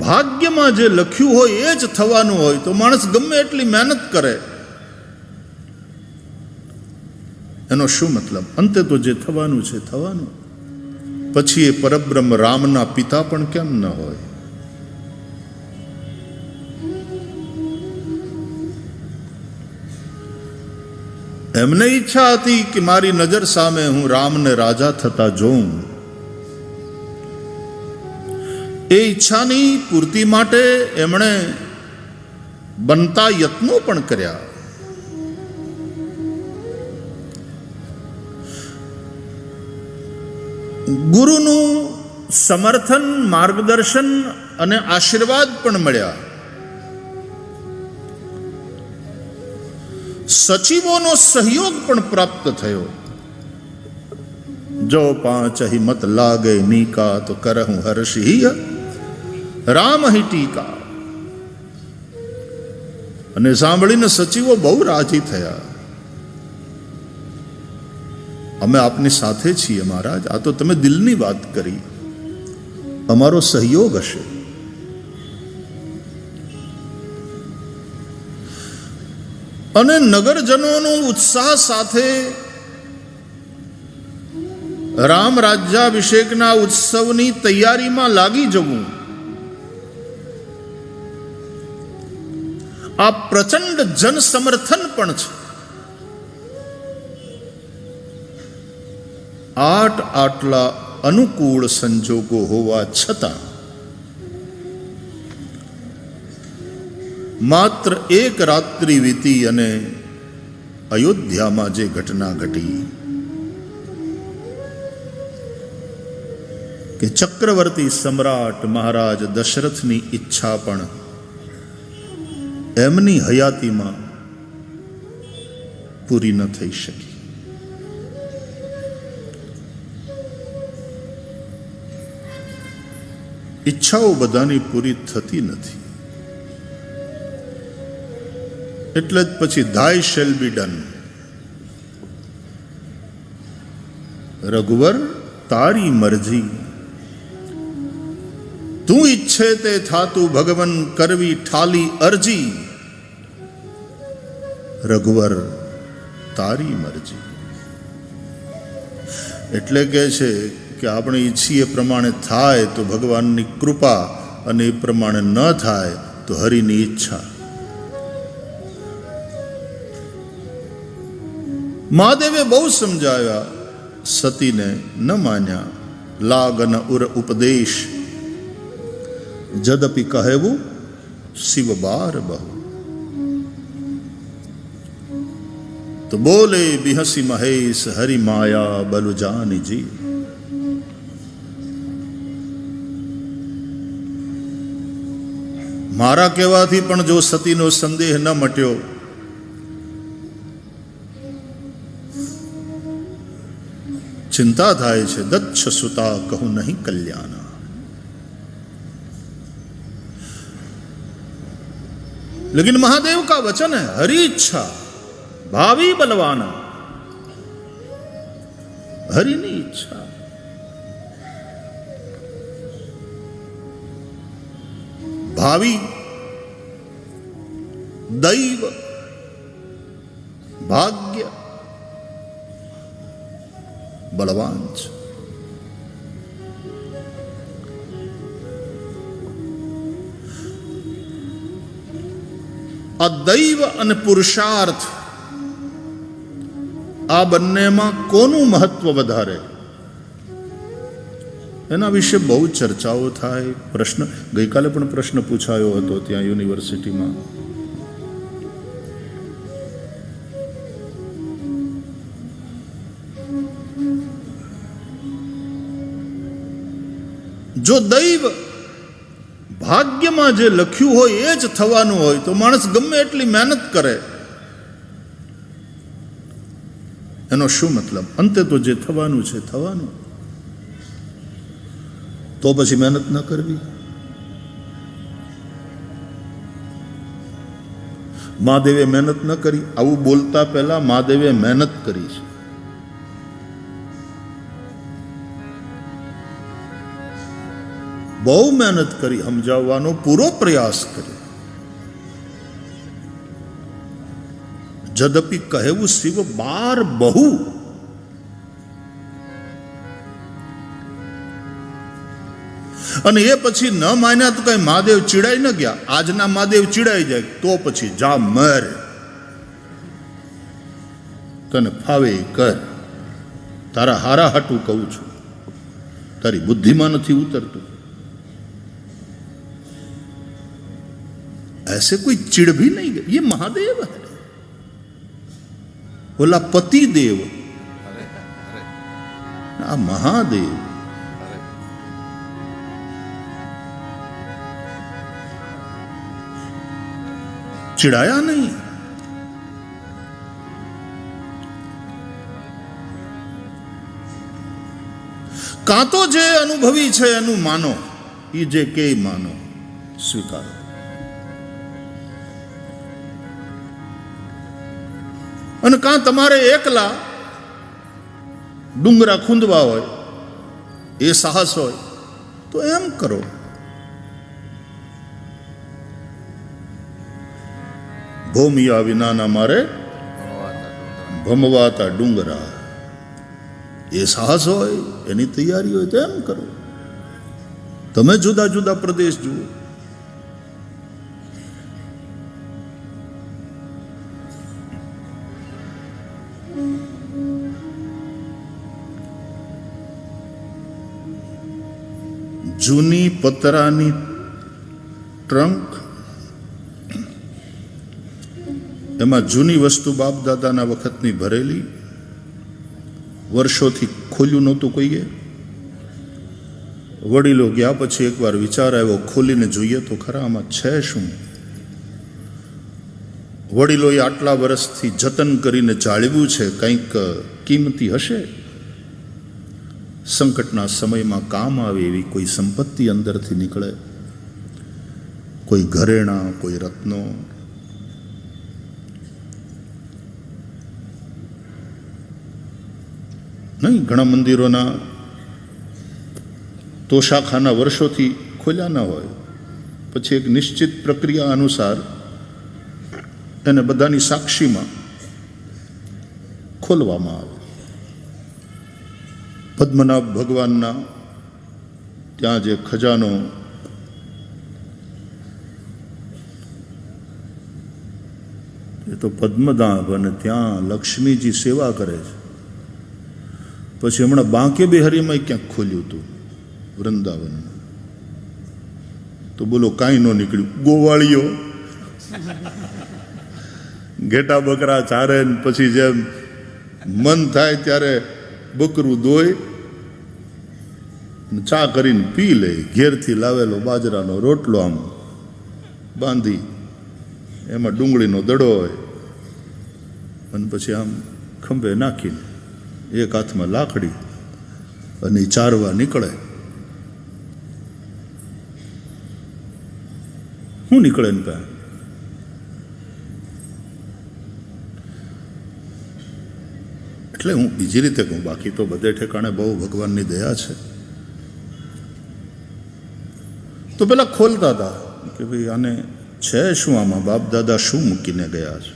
ભાગ્યમાં જે લખ્યું હોય એ જ થવાનું હોય તો માણસ ગમે એટલી મહેનત કરે, એનો શું મતલબ? અંતે તો જે થવાનું છે થવાનું. પછી એ પરબ્રહ્મ રામના પિતા પણ કેમ ન હોય? એમને ઈચ્છા હતી કે મારી નજર સામે હું રામને રાજા થતા જોઉં. એ ઈચ્છાની પૂર્તિ માટે એમણે બનતા યત્નો પણ કર્યા. ગુરુનું સમર્થન, માર્ગદર્શન અને આશીર્વાદ પણ મળ્યા. સચિવોનો સહયોગ પણ પ્રાપ્ત થયો. જો પાંચ હિમત લાગે નીકા તો કરહું હર્ષિ રામ હિ ટીકા. અને સાંભળીને સચિવો બહુ રાજી થયા. અમે આપની સાથે છીએ મહારાજ, આ તો તમે દિલની વાત કરી, અમારો સહયોગ હશે. અને નગરજનોનો ઉત્સાહ સાથે રામ રાજ્યાભિષેકના ઉત્સવની તૈયારીમાં લાગી જવું, આ પ્રચંડ જન સમર્થન પણ છે. આટલા અનુકૂળ સંજોગો હોવા છતાં માત્ર એક રાત્રિ વીતી અને અયોધ્યામાં જે ઘટના ઘટી કે ચક્રવર્તી સમ્રાટ મહારાજ દશરથની ઈચ્છા પણ એમની હયાતીમાં પૂરી ન થઈ શકી. ઈચ્છાઓ બધાની પૂરી થતી નથી. એટલે જ પછી thy shall be done. Raghubar તારી મરજી, તું ઈચ્છે તે થાતું ભગવન કરવી ઠાલી અરજી. રઘુવર તારી મરજી. એટલે કે છે કે આપણે ઈચ્છીએ પ્રમાણે થાય તો ભગવાનની કૃપા, અને એ પ્રમાણે ન થાય તો હરિની ઈચ્છા. મહાદેવે બહુ સમજાવ્યા, સતીને ન માન્યા. લાગન ઉર ઉપદેશ જદપી કહેવું શિવ બાર બહુ. તો બોલે બિહસી મહેશ હરિ માયા બલુ જાની જી. મારા કહેવાથી પણ જો સતીનો સંદેહ ન મટ્યો, ચિંતા થાય છે. દક્ષ સુતા કહું નહીં કલ્યાણ. लेकिन महादेव का वचन है हरि इच्छा भावी बलवाना. हरिनी इच्छा. भावी दैव भाग्य बलवान છે. આ દૈવ અને પુરુષાર્થ, આ બંનેમાં કોનું મહત્વ વધારે, એના વિશે બહુ ચર્ચાઓ થાય. પ્રશ્ન ગઈકાલે પણ પ્રશ્ન પૂછાયો હતો ત્યાં યુનિવર્સિટીમાં. જો દૈવ ભાગ્યમાં જે લખ્યું હોય એ જ થવાનું હોય તો માણસ ગમે એટલી મહેનત કરે, એનો શું મતલબ? અંતે તો જે થવાનું છે થવાનું. તો પછી મહેનત ન કરવી. મહાદેવે મહેનત ન કરી, આવું બોલતા પહેલા મહાદેવે મહેનત કરી છે. બહુ મહેનત કરી, સમજાવવાનો પૂરો પ્રયાસ કર્યો. જદપી કહેવું શિવ બાર બહુ. અને એ પછી ન માન્યા તો કઈ મહાદેવ ચીડાઈ ન ગયા. આજના મહાદેવ ચીડાઈ જાય તો પછી જા મર, તને ફાવે કર, તારા હારા હાટું કહું છું, તારી બુદ્ધિમાં નથી ઉતરતું. ऐसे कोई चिढ़ भी नहीं गया. ये महादेव है, बोला पति देव, आ महादेव. चिढ़ाया नहीं. કાં તો જે અનુભવી છે એનું માનો, એ જે કે માનો, સ્વીકારો. અને કાં તમારે એકલા ડુંગરા ખૂંદવા હોય, એ સાહસ હોય તો એમ કરો. ભૂમિયા વિનાના મારે ભમવાતા ડુંગરા, એ સાહસ હોય, એની તૈયારી હોય તો એમ કરો. તમે જુદા જુદા પ્રદેશ જુઓ. જૂની પતરાની ટ્રંક, એમાં જૂની વસ્તુ બાપ દાદાના વખતની ભરેલી, વર્ષોથી ખોલ્યું નહોતું કોઈએ. વડીલો ગયા પછી એકવાર વિચાર આવ્યો, ખોલીને જોઈએ તો ખરા આમાં છે શું. વડીલોએ આટલા વર્ષથી જતન કરીને જાળવ્યું છે, કંઈક કિંમતી હશે, સંકટના સમયમાં કામ આવે એવી કોઈ સંપત્તિ અંદરથી નીકળે, કોઈ ઘરેણા, કોઈ રત્નો. નહીં, ઘણા મંદિરોના તોશાખાના વર્ષોથી ખોલ્યા ન હોય, પછી એક નિશ્ચિત પ્રક્રિયા અનુસાર એને બધાની સાક્ષીમાં ખોલવામાં આવે. પદ્મનાભ ભગવાનના ત્યાં જે ખજાનો, એ તો પદ્મનાભ, અને ત્યાં લક્ષ્મીજી સેવા કરે છે. પછી હમણાં બાંકે બિહારીમાં ક્યાંક ખોલ્યું હતું વૃંદાવનમાં, તો બોલો કાંઈ ન નીકળ્યું. ગોવાળીઓ ઘેટા બકરા ચારે, પછી જેમ મન થાય ત્યારે બકરું દોય, ચા કરીને પી લે. ઘેરથી લાવેલો બાજરાનો રોટલો આમ બાંધી, એમાં ડુંગળીનો દડો હોય, અને પછી આમ ખંભે નાખીને એક હાથમાં લાકડી, અને ચારવા નીકળે. શું નીકળે ને પા? એટલે હું બીજી રીતે કહું, બાકી તો બધે ઠેકાણે બહુ ભગવાનની દયા છે. તો પેલા ખોલતા હતા કે ભાઈ આને છે શું, આમાં બાપ દાદા શું મૂકીને ગયા છે,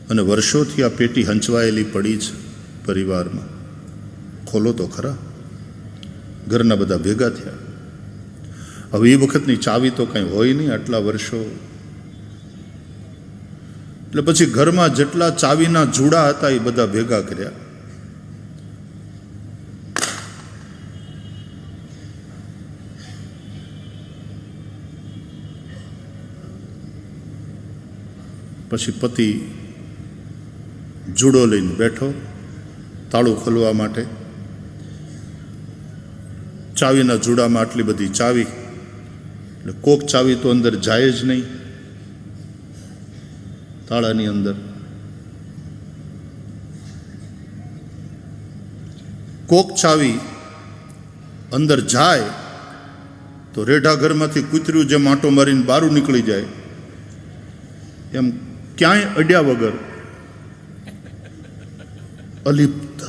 અને વર્ષોથી આ પેટી હંચવાયેલી પડી છે પરિવારમાં. ખોલો તો ખરા. ઘરના બધા ભેગા થયા. હવે એ વખતની ચાવી તો કંઈ હોય નહીં, આટલા વર્ષો. એટલે પછી ઘરમાં જેટલા ચાવીના જુડા હતા એ બધા ભેગા કર્યા. પછી પતિ જુડો લઈને બેઠો તાળું ખોલવા માટે. ચાવીના જુડામાં આટલી બધી ચાવી, એટલે કોક ચાવી તો અંદર જાય જ નહીં તાળાની અંદર. કોક ચાવી અંદર જાય તો રેઢા ઘરમાંથી કૂતર્યું જેમ આંટો મારીને બારું નીકળી જાય એમ ક્યાંય અડ્યા વગર અલિપ્ત.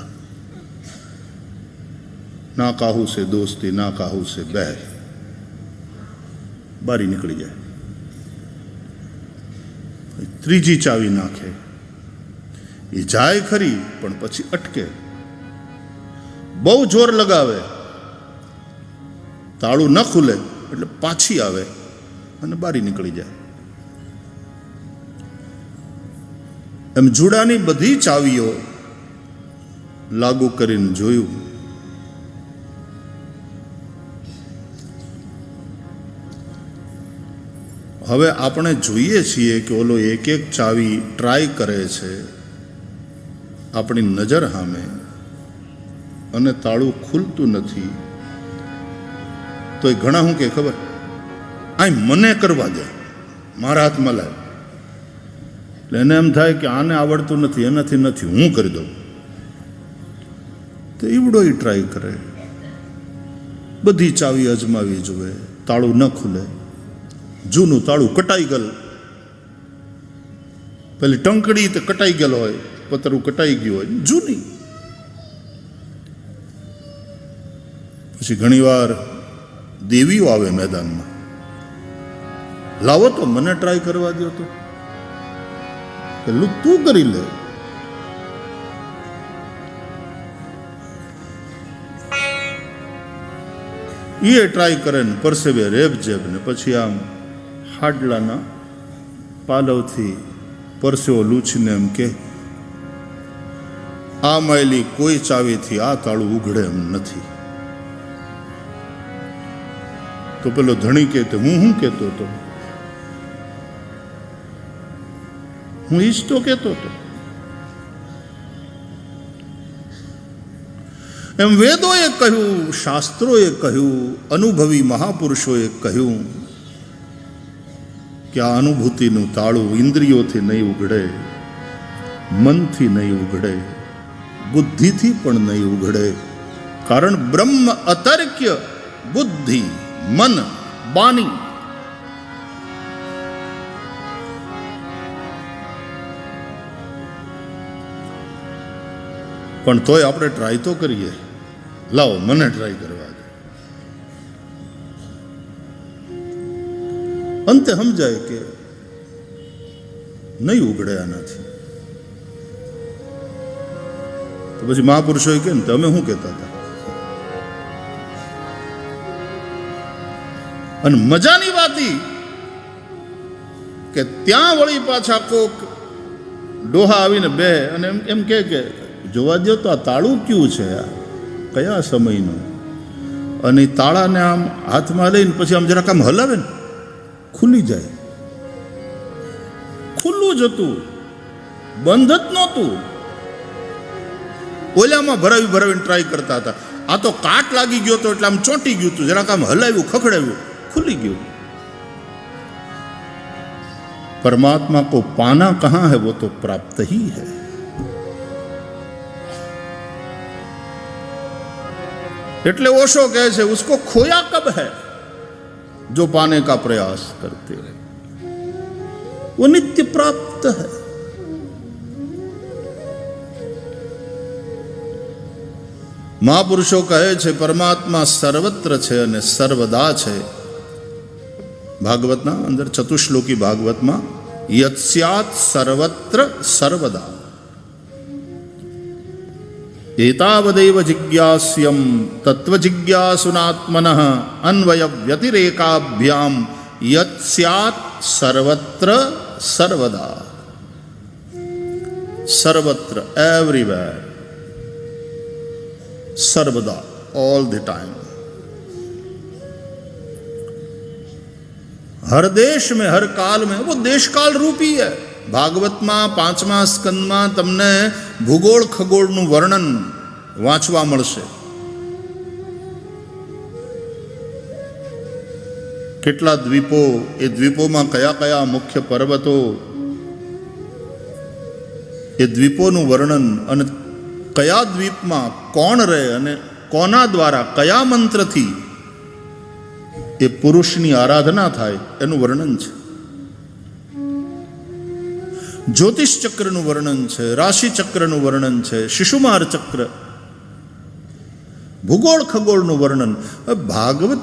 ના કાહુ સે દોસ્તી, ના કાહુ સે બહેર. બારી નીકળી જાય. ત્રીજી ચાવી નાખે, એ જાય ખરી પણ પછી અટકે, બહુ જોર લગાવે, તાળું ન ખુલે એટલે પાછી આવે અને બારી નીકળી જાય. એમ જુડાની બધી ચાવીઓ લાગુ કરીને જોયું. હવે આપણે જોઈએ છીએ કે ઓલો એક એક ચાવી ટ્રાય કરે છે આપણી નજર સામે અને તાળું ખુલતું નથી. તો એ ઘણા શું કે ખબર, આ મને કરવા દે, મારા હાથમાં લાવ. એટલે એને એમ થાય કે આને આવડતું નથી, એનાથી નથી, હું કરી દઉં. તો એવડો એ ટ્રાય કરે, બધી ચાવી અજમાવી જુએ, તાળું ન ખુલે. જૂનું તાળું કટાઈ ગયેલ, પેલી ટંકડી તો કટાઈ ગયેલ હોય, પતરું કટાઈ ગયું હોય, જૂની. પછી ઘણીવાર દેવીઓ આવે મેદાનમાં, લાવો તો મને ટ્રાય કરવા દો, તો પેલું તું કરી લે. એ ટ્રાય કરે ને પરસેવે રેબ જેબ ને પછી આમ હાડલાના પાલવથી પરસેવો લૂછીને એમ કે આ માયલી કોઈ ચાવીથી આ તાળું ઉઘડે એમ નથી. તો પેલો ધણી કે હું શું કહેતો હતો, હું ઈજ તો કહેતો હતો. એમ વેદોએ કહ્યું, શાસ્ત્રોએ કહ્યું, અનુભવી મહાપુરુષોએ કહ્યું કે આ અનુભૂતિનું તાળું ઇન્દ્રિયોથી નહીં ઉઘડે, મનથી નહીં ઉઘડે, બુદ્ધિથી પણ નહીં ઉઘડે. કારણ બ્રહ્મ અતર્ક્ય બુદ્ધિ મન બાની. પણ તોય આપણે ટ્રાય તો કરીએ, લાવો મને ટ્રાય કરવા દે. અંતે સમજાય કે નહીં ઉઘડે આનાથી. તો પછી મહાપુરુષોએ કે ને તમે શું કહેતા હતા. અને મજાની વાત કે ત્યાં વળી પાછા કોક ડોહા આવીને બે અને એમ કે જોવા દો તો આ તાળું ક્યું છે, આ કયા સમયનું. અને તાળાને આમ હાથમાં લઈને પછી આમ જરાક આમ હલાવે ને ખુલી જાય. ખુલ્લું જ હતું, બંધ જ નહોતું. ઓલામાં ભરાવીને ટ્રાય કરતા હતા, આ તો કાટ લાગી ગયો હતો એટલે આમ ચોંટી ગયું હતું, જરાક આમ હલાવ્યું, ખખડાવ્યું, खुली गયું. परमात्मा को पाना कहां है, वो तो प्राप्त ही है. એટલે ઓશો કહે છે उसको खोया कब है जो पाने का प्रयास करते हैं, वो नित्य प्राप्त है. महापुरुषो કહે છે પરમાત્મા સર્વત્ર છે અને સર્વદા છે. ભાગવતના અંદર ચતુશ્લોકી ભાગવતમાં યત્સ્યાત સર્વત્ર સર્વદા એતાવદેવ જિજ્ઞાસ્યમ તત્વજિજ્ઞાસુનાત્મનઃ અન્વય વ્યતિરેકાભ્યામ યત્સ્યાત સર્વત્ર સર્વદા. સર્વત્ર, એવરીવેર, सर्वदा, ऑल द टाइम. हर देश में, हर काल में, वो देश काल रूपी है. भागवत में 5મા સ્કંદમાં તમને ભૂગોળ ખગોળનું વર્ણન વાંચવા મળશે. કેટલા દ્વીપો, એ દ્વીપોમાં કયા કયા મુખ્ય પર્વતો, એ દ્વીપોનું વર્ણન, અને કયા દ્વીપમાં કોણ રહે અને કોના દ્વારા કયા મંત્રથી એ પુરુષની આરાધના થાય એનું વર્ણન છે. જ્યોતિષ ચક્રનું વર્ણન છે, રાશિ ચક્રનું વર્ણન છે, શિશુમાર ચક્ર, ભૂગોળ ખગોળનું વર્ણન. ભાગવત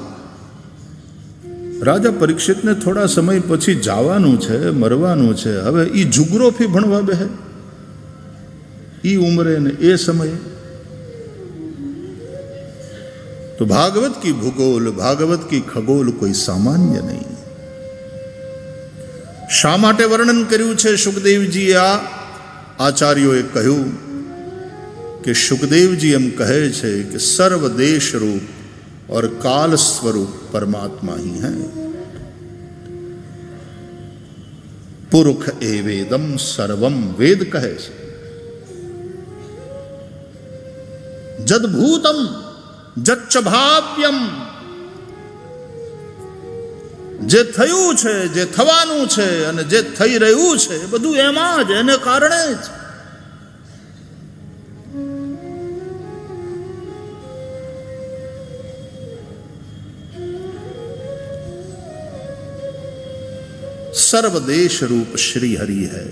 રાજા પરીક્ષિતને થોડા સમય પછી જવાનું છે, મરવાનું છે. હવે એ જુગ્રોફી ભણવા બેહે એ ઉંમરે ને એ સમયે? તો ભાગવત કી ભૂગોલ, ભાગવત કી ખગોલ કોઈ સામાન્ય નહીં. શા માટે વર્ણન કર્યું છે સુખદેવજીએ? આ આચાર્યોએ કહ્યું કે સુખદેવજી એમ કહે છે કે સર્વ દેશ રૂપ और काल स्वरूप परमात्मा ही है. पुरुष एवेदम सर्वम, वेद कहे છે. जदभूतम जच्च भाव्यम, જે થયું છે, જે થવાનું છે અને જે થઈ રહ્યું છે બધું એમાં જ, એને કારણે જ. सर्वदेश रूप श्री हरि है,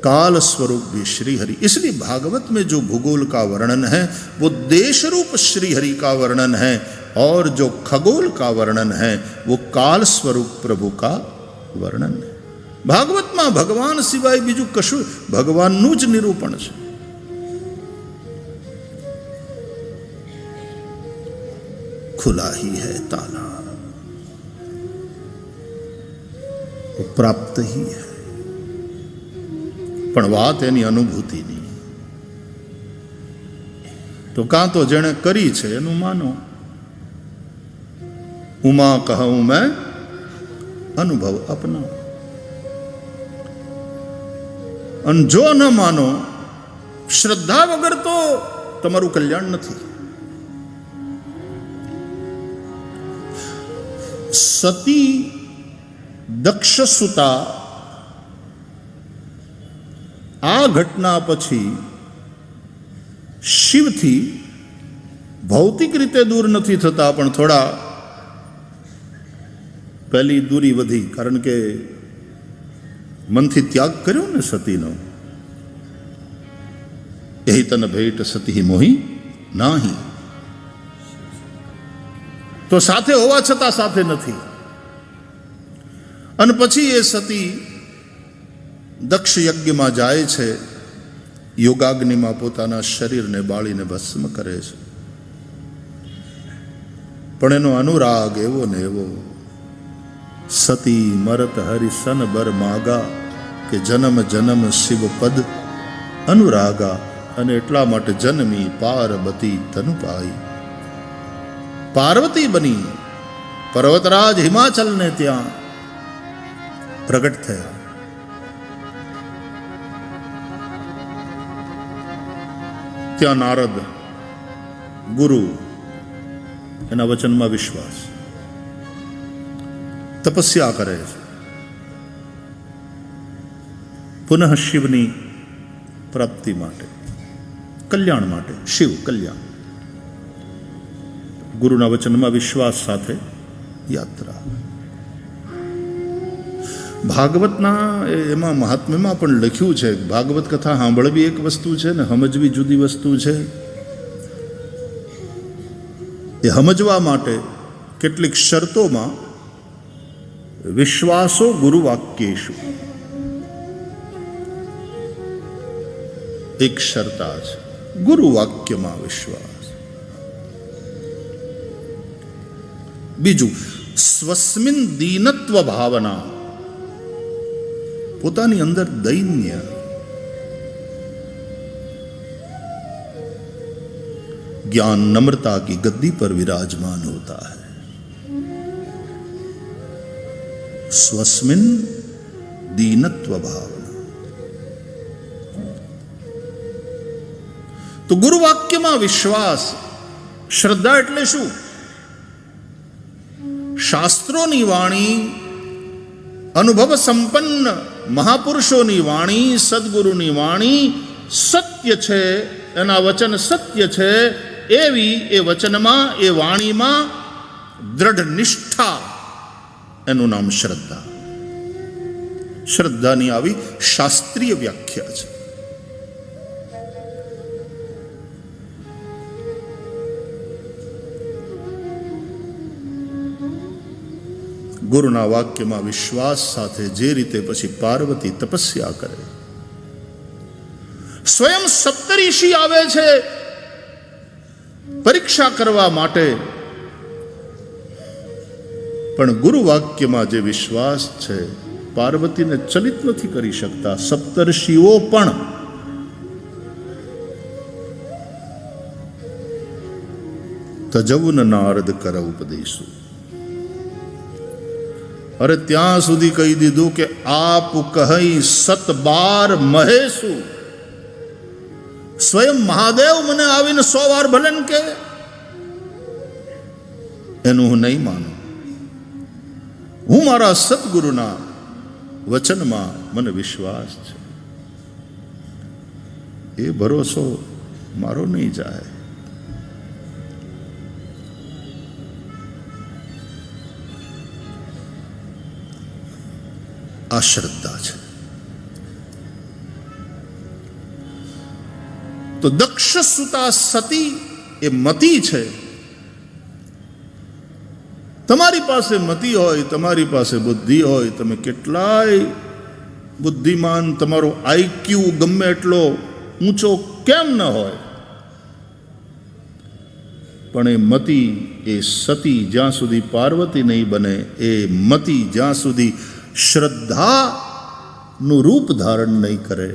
काल स्वरूप भी श्री हरि. इसलिए भागवत में जो भूगोल का वर्णन है वो देश रूप श्री हरि का वर्णन है, और जो खगोल का वर्णन है वो काल स्वरूप प्रभु का वर्णन है. भागवत में भगवान सिवाय बीजू कशु भगवानનું જ નિરૂપણ છે. खुला ही है ताला, वो प्राप्त ही है. પણ વાત એની અનુભૂતિની. તો કાં તો જેણે કરી છે એનું માનો. ઉમા કહું મેં અનુભવ અપના. અને જો ન માનો, શ્રદ્ધા વગર તો તમારું કલ્યાણ નથી. સતી દક્ષસુતા આ ઘટના પછી શિવથી ભૌતિક રીતે દૂર નથી થતા, પણ થોડા પહેલી દૂરી વધી. કારણ કે મનથી ત્યાગ કર્યો ને સતીનો. એહી તન ભેટ સતી મોહી નાહી. તો સાથે હોવા છતાં સાથે નથી. અને પછી એ સતી દક્ષ યજ્ઞમાં જાય છે, યોગાગ્નિમાં પોતાના શરીરને બાળીને ભસ્મ કરે છે. પણ એનો અનુરાગ એવો ને એવો. સતી મરત હરિસન બર માગા, કે જન્મ જન્મ શિવ પદ અનુરાગા. અને એટલા માટે જન્મી પાર્વતી તનુ પાઈ. પાર્વતી બની પર્વતરાજ હિમાચલને ત્યાં પ્રગટ થયા. ત્યાં નારદ ગુરુ, એના વચનમાં વિશ્વાસ, તપસ્યા કરે છે પુનઃ શિવની પ્રાપ્તિ માટે, કલ્યાણ માટે. શિવ કલ્યાણ. ગુરુના વચનમાં વિશ્વાસ સાથે યાત્રા. ભાગવતના એમાં મહાત્મ્યમાં પણ લખ્યું છે, ભાગવત કથા સાંભળવી એક વસ્તુ છે ને સમજવી જુદી વસ્તુ છે. એ સમજવા માટે કેટલીક શરતોમાં વિશ્વાસો ગુરુવાક્યેષુ એક શરતા છે. ગુરુવાક્યમાં વિશ્વાસ. બીજું, સ્વસ્મિન દીનત્વ ભાવના. પોતાની અંદર દૈન્ય, ज्ञान नम्रता की गद्दी पर विराजमान होता है. स्वस्मिन दीनत्व भावना. तो गुरुवाक्यમાં વિશ્વાસ. શ્રદ્ધા એટલે શું? શાસ્ત્રોની વાણી, અનુભવ સંપન્ન મહાપુરુષોની વાણી, સદગુરુની વાણી સત્ય છે, એના વચન સત્ય છે, એવી એ વચનમાં, એ વાણીમાં દ્રઢ નિષ્ઠા, એનું નામ શ્રદ્ધા. શ્રદ્ધાની આવી શાસ્ત્રીય વ્યાખ્યા છે. ગુરુના વાક્યમાં વિશ્વાસ સાથે જે રીતે પછી પાર્વતી તપસ્યા કરે, સ્વયં સપ્તઋષિ આવે છે પરીક્ષા કરવા માટે, પણ ગુરુ વાક્યમાં જે વિશ્વાસ છે પાર્વતીને ચલિત નથી કરી શકતા. સપ્તર્ષિઓ પણ તજવું નારદ કર ઉપદેશું. અરે ત્યાં સુધી કહી દીધું કે આપ કહી સત બાર મહેશું. સ્વયં મહાદેવ મને આવીને 100 વાર ભલે ને કે એનું હું નહીં માનું. હું મારા સદગુરુના વચનમાં મને વિશ્વાસ છે, એ ભરોસો મારો નહીં જાય. આ શ્રદ્ધા છે. તો દક્ષ સુતા સતી એ મતી છે. તમારી પાસે મતિ હોય, તમારી પાસે બુદ્ધિ હોય, તમે કેટલાય બુદ્ધિમાન, તમારો આઈક્યુ ગમે એટલો ઊંચો કેમ ન હોય, પણ એ મતિ, એ સતી જ્યાં સુધી પાર્વતી નહીં બને, એ મતિ જ્યાં સુધી શ્રદ્ધાનું રૂપ ધારણ નહીં કરે,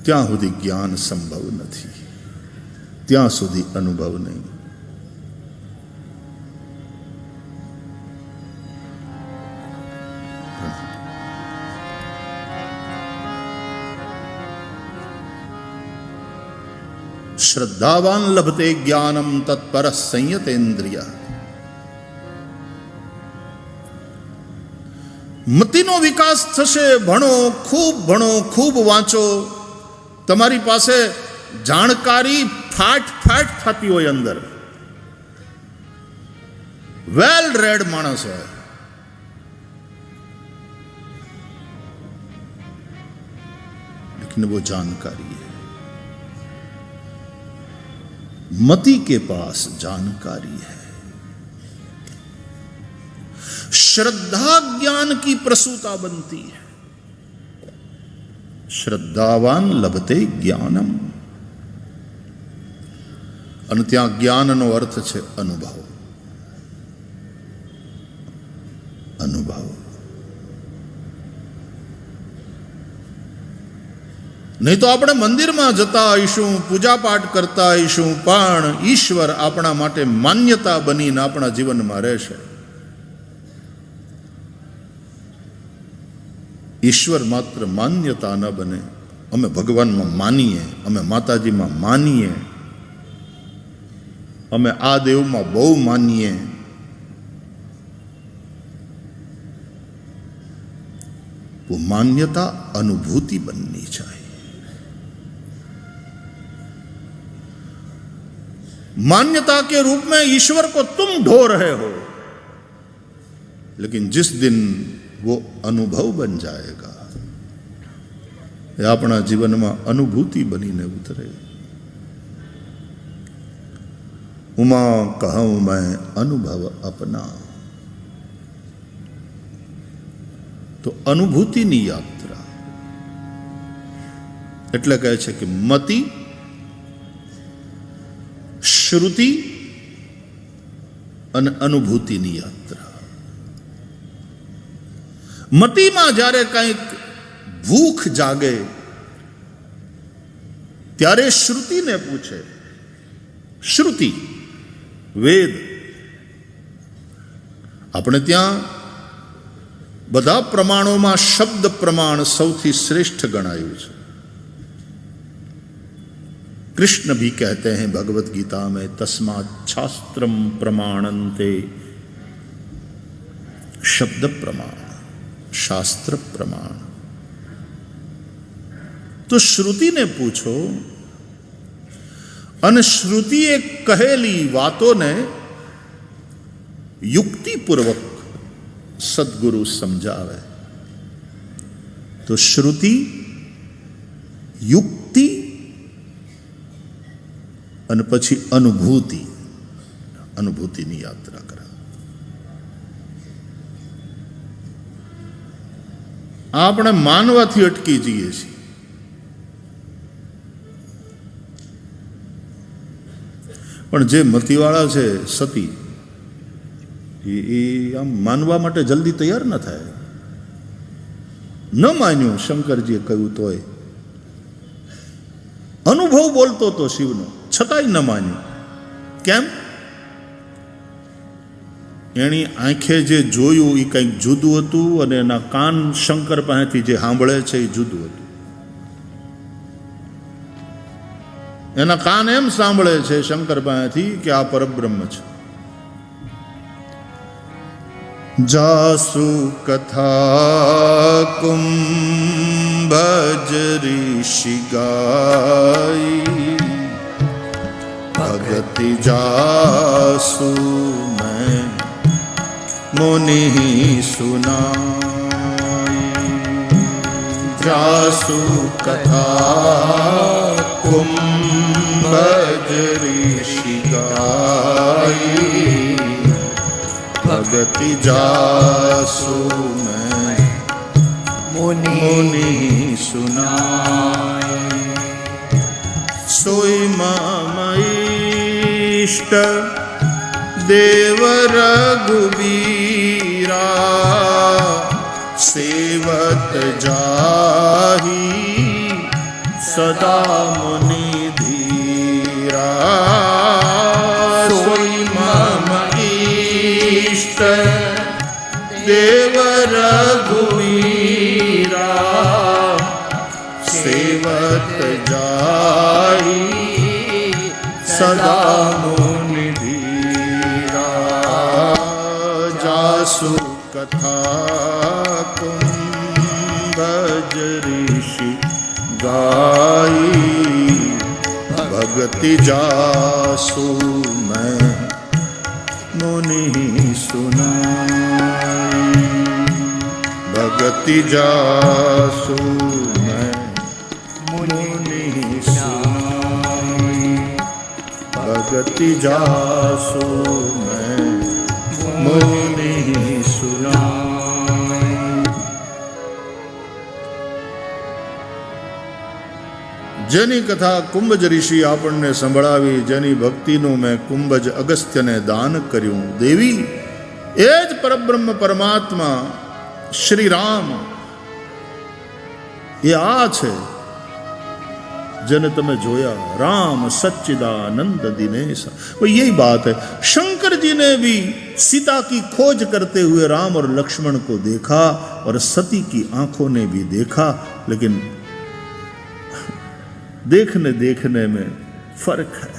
ત્યાં સુધી જ્ઞાન સંભવ નથી, ત્યાં સુધી અનુભવ નહીં. શ્રદ્ધાવાન લભતે જ્ઞાનમ તત્પર સંયતેન્દ્રિય. મતિનો વિકાસ થશે. ભણો, ખૂબ વાંચો. તમારી પાસે જાણકારી ફાટ થતી હોય, અંદર વેલ રેડ માણસ હોય, लेकिन वो जानकारी है. मति के पास जानकारी है. श्रद्धा ज्ञान की प्रसूता बनती है. શ્રદ્ધાવાન લભતે જ્ઞાનમ. અને ત્યાં જ્ઞાનનો અર્થ છે અનુભવ. અનુભવ નહીં તો આપણે મંદિરમાં જતા આવીશું, પૂજાપાઠ કરતા આવીશું, પણ ઈશ્વર આપણા માટે માન્યતા બનીને આપણા જીવનમાં રહેશે. ઈશ્વર માત્ર માન્યતા ન બને. અમે ભગવાનમાં માનીએ, અમે માતાજીમાં માનીએ, અમે આ દેવમાં બહુ માનીએ, वो मान्यता अनुभूति बननी चाहिए. मान्यता के रूप में ईश्वर को तुम ढो रहे हो, लेकिन जिस दिन वो अनुभव बन जाएगा, ये अपना जीवन में अनुभूति बनीने उतरे. उमा कहूं मैं अनुभव अपना. तो अनुभूतिनी यात्रा એટલે કહે છે કે મતિ, શ્રુતિ અને અનુભૂતિની યાત્રા. મતિમાં જ્યારે કંઈક ભૂખ જાગે ત્યારે શ્રુતિને પૂછે. શ્રુતિ વેદ. આપણે ત્યાં બધા પ્રમાણોમાં શબ્દ પ્રમાણ સૌથી શ્રેષ્ઠ ગણાયું છે. कृष्ण भी कहते हैं भगवत गीता में, तस्मात् शास्त्रम प्रमाणन्ते. शब्द प्रमाण, शास्त्र प्रमाण. तो श्रुति ने पूछो, અને શ્રુતિએ કહેલી વાતોને યુક્તિપૂર્વક સદગુરુ સમજાવે. તો શ્રુતિ, યુક્તિ અને પછી અનુભૂતિ, અનુભૂતિની યાત્રા કરાવે. આપણે માનવાથી અટકી જઈએ છીએ. પણ જે મતીવાળા છે સતી એ આમ માનવા માટે જલ્દી તૈયાર ન થાય. ન માન્યું શંકરજીએ કહ્યું તોય, અનુભવ બોલતો હતો શિવનો, છતાંય ન માન્યું. કેમ? એની આંખે જે જોયું એ કંઈક જુદું હતું અને એના કાન શંકર પાસેથી જે સાંભળે છે એ જુદું હતું. એના કાન એમ સાંભળે છે શંકર પાસેથી કે આ પરબ્રહ્મ છે. જાસુ કથા કુંભજ ઋષિ ગાઈ, ભગતિ જાસુ મેં મુનિ સુનાઈ. જાસુ કથા કુંભજ ઋષિ ગાઈ, ભગતિ જાસુ મેં મુનિ સુનાઈ. સોઈ મમ ઇષ્ટ દેવ રઘુબીરા, સેવત જાહી સદા મુનિ ધીરા. સોઈ મમ ઇષ્ટ દેવ રઘુવીરા, સેવત જાહી સદા મુનિ ધીરા. જાસુ કથા કુંભજ ઋષિ ગાઈ, ભગતિ જાસુ મેં મુનિ સુનાઈ. ભગતિ જાસુ મેં મુનિ સુનાઈ. ભગતિ જાસુ મેં મુનિ સુનાઈ. જેની કથા કુંભજ ઋષિ આપણને સંભળાવી, જેની ભક્તિનું મેં કુંભજ અગસ્ત્યને દાન કર્યું. દેવી એ જ પરબ્રહ્મ પરમાત્મા શ્રી રામ એ આ છે જેને તમે જોયા. राम सच्चिदानंद दिनेश, वो यही बात है. शंकर जी ने भी सीता की खोज करते हुए राम और लक्ष्मण को देखा और सती की आंखों ने भी देखा, लेकिन देखने देखने में फर्क है.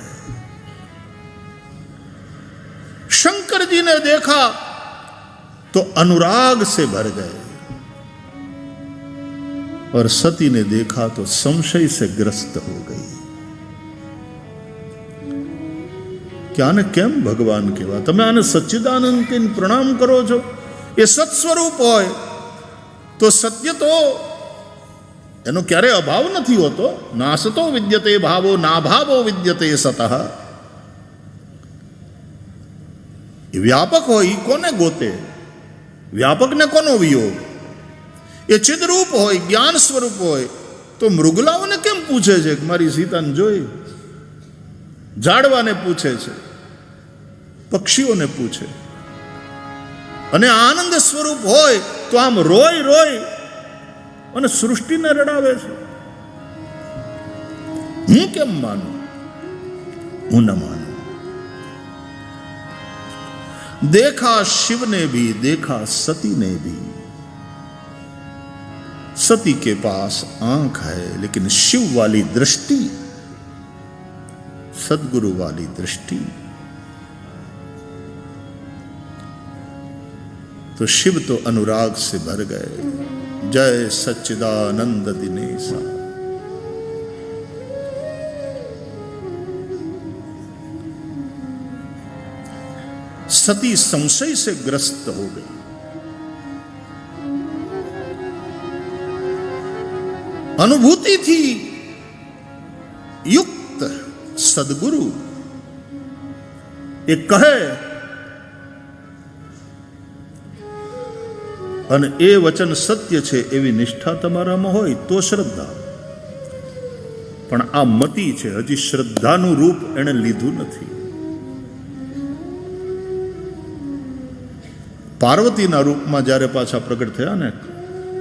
शंकर जी ने देखा तो अनुराग से भर गए और सती ने देखा तो संशय से ग्रस्त हो गई. क्या ने केम भगवान केवा? तमे आने सच्चिदानंद के प्रणाम करो छो. ये सत्स्वरूप होय तो सत्य तो એનો ક્યારે અભાવ નથી હોતો. નાસતો વિદ્યતે ભાવો ના ભાવો વિદ્યતે સતઃ. એ વ્યાપક હોય એ કોને ગોતે? વ્યાપકને કોનો વિયોગ? એ ચિદરૂપ હોય, જ્ઞાન સ્વરૂપ હોય તો મૃગલાઓને કેમ પૂછે છે કે મારી સીતાને જોઈ? ઝાડવાને પૂછે છે, પક્ષીઓને પૂછે. અને આનંદ સ્વરૂપ હોય તો આમ રોય રોય અને સૃષ્ટિને રડાવે છે. હું કેમ માનું? હું ન માનું. देखा शिव ने भी, देखा सती ने भी. सती के पास आंख है लेकिन शिव वाली दृष्टि, सदगुरु वाली दृष्टि. तो शिव तो अनुराग से भर गए. जय सच्चिदानंद दिनेशा. सती संशय से ग्रस्त हो गई. अनुभूति थी युक्त सदगुरु એ કહે અને એ વચન સત્ય છે એવી નિષ્ઠા તમારામાં હોય તો શ્રદ્ધા. પણ આ મતિ છે, હજી શ્રદ્ધાનું રૂપ એણે લીધું નથી. પાર્વતીના રૂપમાં જ્યારે પાછા પ્રગટ થયા ને,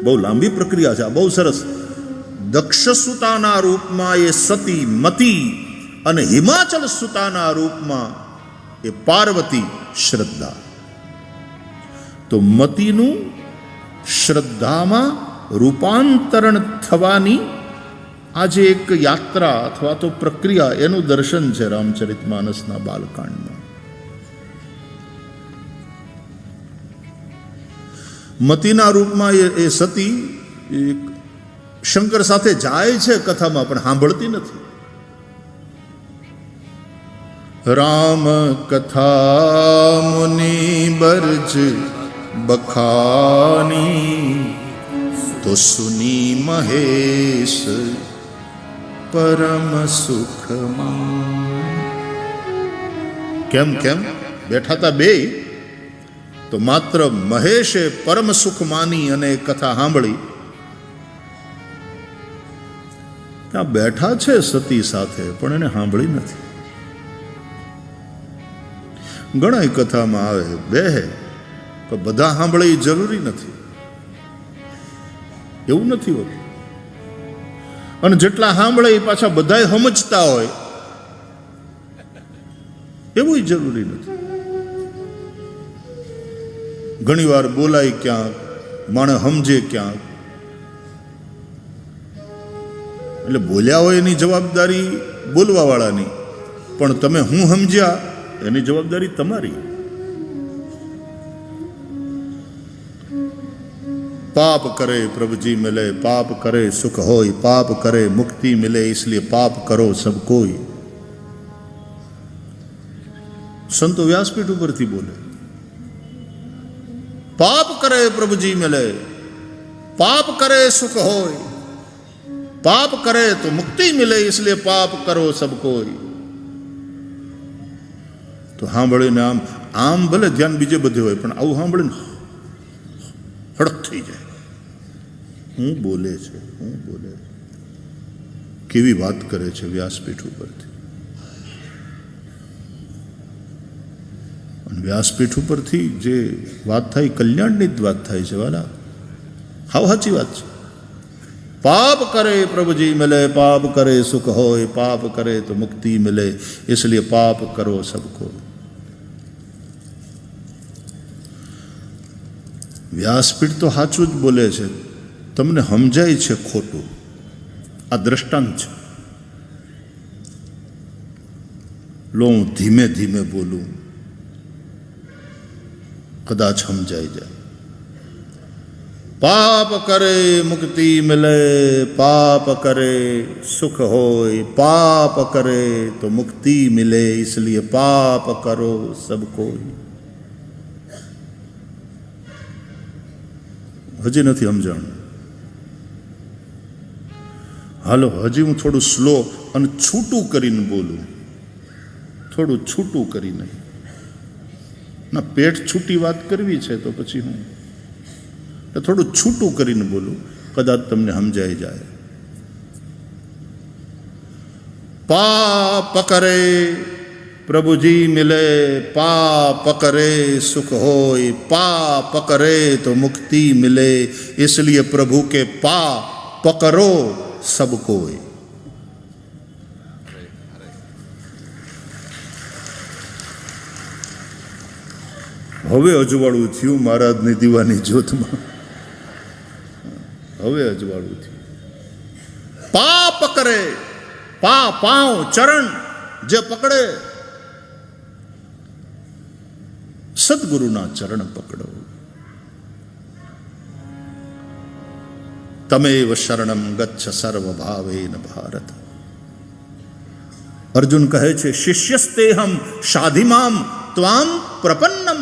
બહુ લાંબી પ્રક્રિયા છે, બહુ સરસ. દક્ષ સુતાના રૂપમાં એ સતી મતિ અને હિમાચલ સુતાના રૂપમાં એ પાર્વતી શ્રદ્ધા. તો મતિનું શ્રદ્ધામાં રૂપાંતરણ થવાની આજે એક યાત્રા અથવા તો પ્રક્રિયા, એનું દર્શન છે રામચરિતમાનસના બાલકાંડમાં. મતિના રૂપમાં એ સતી શંકર સાથે જાય છે કથામાં, પણ સાંભળતી નથી. રામ કથા મુનિ બરજ બખાની તો સુની મહેશ પરમ સુખમાં. કેમ કેમ બેઠા હતા બે, તો માત્ર મહેશે પરમ સુખ માની અને કથા સાંભળી. ત્યાં બેઠા છે સતી સાથે, પણ એને સાંભળી નથી. ઘણા કથામાં આવે બેહે, પણ બધા સાંભળે એ જરૂરી નથી, એવું નથી હોતું. અને જેટલા સાંભળે એ પાછા બધા સમજતા હોય એવું જરૂરી નથી. ઘણી વાર બોલાય ક્યાંક, માણસ સમજે ક્યાંક, એટલે બોલ્યા હોય એની જવાબદારી બોલવા વાળાની, પણ તમે હું સમજ્યા એની જવાબદારી તમારી. पाप करे प्रभु जी मिले, पाप करे सुख होय, पाप करे मुक्ति मिले, इसलिए पाप करो सब कोई. संतो व्यासपीठ ऊपर थी बोले, पाप करे प्रभु जी मिले, पाप करे सुख होय, पाप करे तो मुक्ति मिले, इसलिए पाप करो सब कोई. तो સાંભળીને આમ આમ ભલે ધ્યાન બીજે બધે હોય, પણ આવું સાંભળીને હડક થઈ જાય. હું બોલે છે, હું બોલે, કેવી વાત કરે છે વ્યાસપીઠ ઉપરથી. અને વ્યાસપીઠ ઉપરથી જે વાત થાય, કલ્યાણની જ વાત થાય છે વાલા. હાવ સાચી વાત છે. पाप करे प्रभु जी मिले, पाप करे सुख होय, पाप करे तो मुक्ति मिले, इसलिए पाप करो सबको. વ્યાસપીઠ તો સાચું જ બોલે છે, તમને સમજાય છે ખોટું. આ દ્રષ્ટાંત છે. લો હું ધીમે ધીમે બોલું, કદાચ સમજાઈ જાય. पाप करे मुक्ति मिले, पाप करे सुख होय, पाप करे तो मुक्ति मिले, इसलिए पाप करो सब कोई. હજી નથી સમજાણું. હાલો હજી હું થોડું સ્લો અને છૂટું કરીને બોલું, થોડું છૂટું કરીને. ના પેટ છૂટી વાત કરવી છે તો પછી હું થોડું છૂટું કરીને બોલું, કદાચ તમને સમજાઈ જાય. પાપ કરે प्रभु जी मिले, पाप करे सुख होय, पाप करे तो मुक्ति मिले, इसलिए प्रभु के पाप पकड़ो सब कोई. હવે અજવાળું થયું મહારાજની દીવાની જ્યોતમાં. હવે અજવાળું થયું. પાપ કરે, પાવ ચરણ જે પકડે, સદગુરુના ચરણ પકડો. તમેવ શરણમ ગચ્છ સર્વ ભાવેન ભારત. અર્જુન કહે છે, શિષ્યસ્તેહમ શાધિમામ ત્વામ પ્રપન્નમ.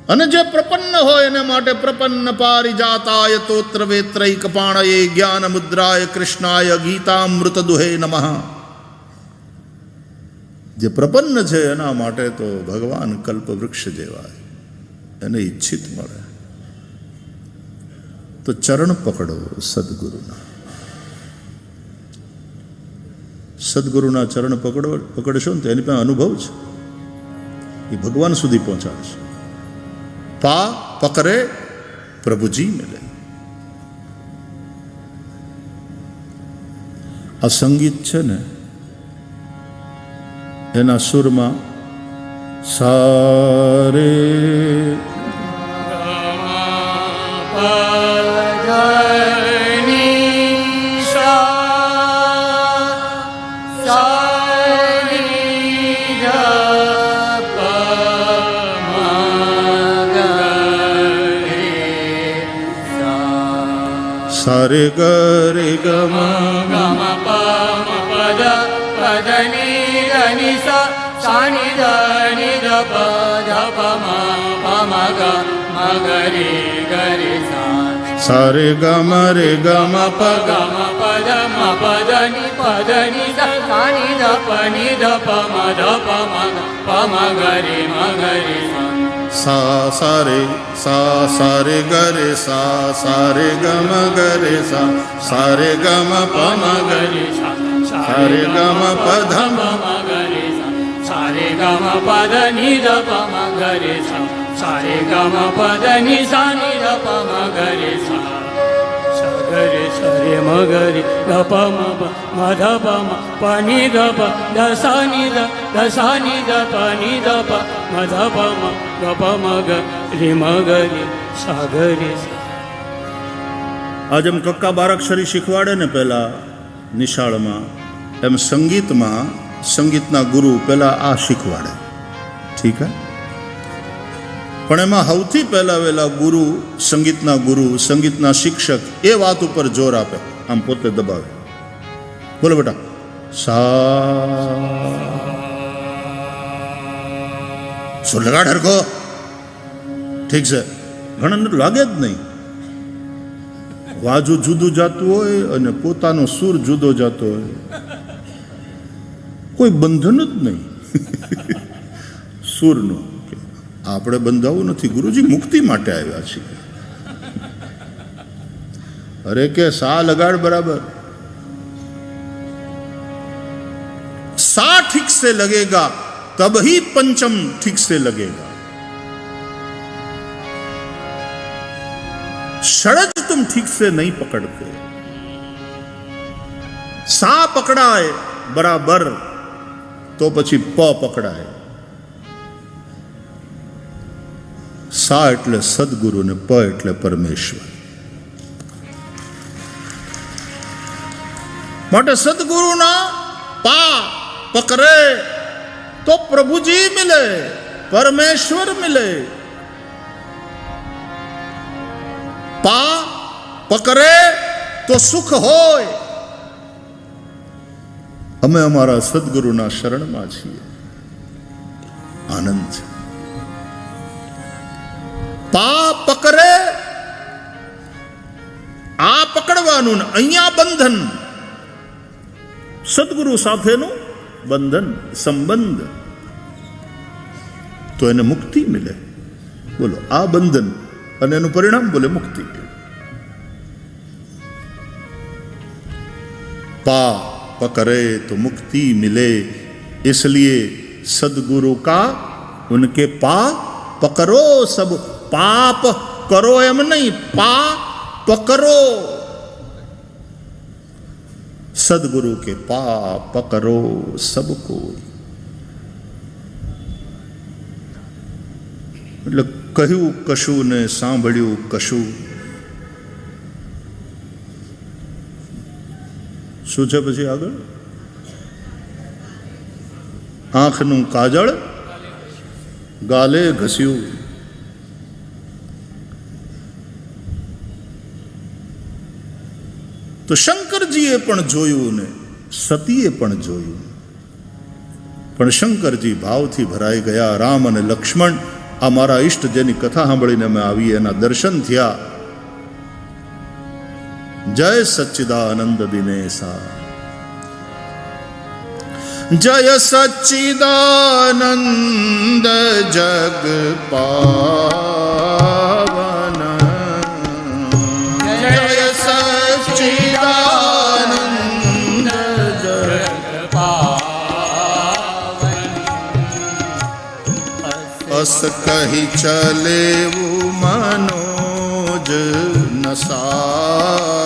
અને જે પ્રપન્ન હોય એને માટે પ્રપન્ન પારિજાતાય તોત્ર વેત્રૈક પાણયે જ્ઞાન મુદ્રાય કૃષ્ણાય ગીતામૃત દુહે નમઃ. જે પ્રપન્ન છે એના માટે તો ભગવાન કલ્પવૃક્ષ જેવા, એને ઈચ્છિત મળે. તો ચરણ પકડો સદગુરુના. સદગુરુના ચરણ પકડશો ને તો એની પાસે અનુભવ છે, એ ભગવાન સુધી પહોંચાડશે. પા પકડે પ્રભુજી મિલે. આ સંગીત છે ને એના સુરમાં સારે સારે ગરે ગમ ગમ પમ પદ પદ ની ગની સા સાની ધની ધપ ધપ મ ગ મગરી ગરી સા સારે ગમ રે ગમ પ ગમ પદ મ પદ ની સા સાની ધપ ની ધપ મ ધપ મ ગરી સા સા સારે ગરે સારે ગમ ગરે સારે ગમ પમ ગરે સારે ગમ પધમ સારે ગમ પદ ની ધ પમ ગરે સારે ગમ પદ ની સા ની ધ પમ ગરે સગરે સરે મગરે ધ પમ મ ધ પમ પની ધ પ દસાની ધ પની ધ પ મ ધ પમ ગ પમ ગ રે મગરે સાગરે. આ જેમ કક્કા બારાક્ષરી શીખવાડે ને પહેલા નિશાળમાં, એમ સંગીતમાં સંગીતના ગુરુ પહેલા આ શીખવાડે. ઠીક હે, પણ એમાં સૌથી પહેલા વહેલા ગુરુ, સંગીતના શિક્ષક એ વાત ઉપર જોર આપે, આમ પોતે દબાવે. બોલો બેટા, સા સો લગાડ હરખો. ઠીક છે, ઘણા લાગે જ નહીં. વાજુ જુદું જાતું હોય અને પોતાનો સુર જુદો જાતો હોય, કોઈ બંધન જ નહીં સુરનું. આપણે બંધાવું નથી, ગુરુજી મુક્તિ માટે આવ્યા છીએ. અરે કે સા લગાડ બરાબર, सा ठीक से लगेगा तब ही पंचम ठीक से लगेगा. षडज तुम ठीक से नहीं पकड़ते. सा पकड़ाए बराबर तो પછી પ પકડાય. સા એટલે સદગુરુ ને પ એટલે પરમેશ્વર. માટે સદગુરુના પા પકડે તો પ્રભુજી મિલે, પરમેશ્વર મિલે. પા પકડે તો સુખ હોય. અમે અમારા સદગુરુના શરણમાં છીએ, આનંદ છે. પા પકડે, આ પકડવાનું ને અહીંયા બંધન, સદગુરુ સાથેનું બંધન સંબંધ, તો એને મુક્તિ મિલે. બોલો, આ બંધન અને એનું પરિણામ બોલે મુક્તિ. पा पकड़े तो मुक्ति मिले, इसलिए सदगुरु का उनके पा पकड़ो. सब पाप करो एम नहीं, पा पकड़ो. सदगुरु के पा पकड़ो सबको. એટલે કહ્યું કશું ને સાંભળ્યું કશું. શું છે પછી આગળ? આંખનું કાજળ ગાલે ઘસ્યું. તો શંકરજીએ પણ જોયું ને સતીએ પણ જોયું, પણ શંકરજી ભાવથી ભરાઈ ગયા. રામ અને લક્ષ્મણ, આ મારા ઈષ્ટ જેની કથા સાંભળીને અમે આવીએ, એના દર્શન થયા. જય સચ્ચિદાનંદ દિનેશા. जय सच्चिदानंद जग पावन, जय सच्चिदानंद जग पावन। अस कही चले वो मनोज न सावन,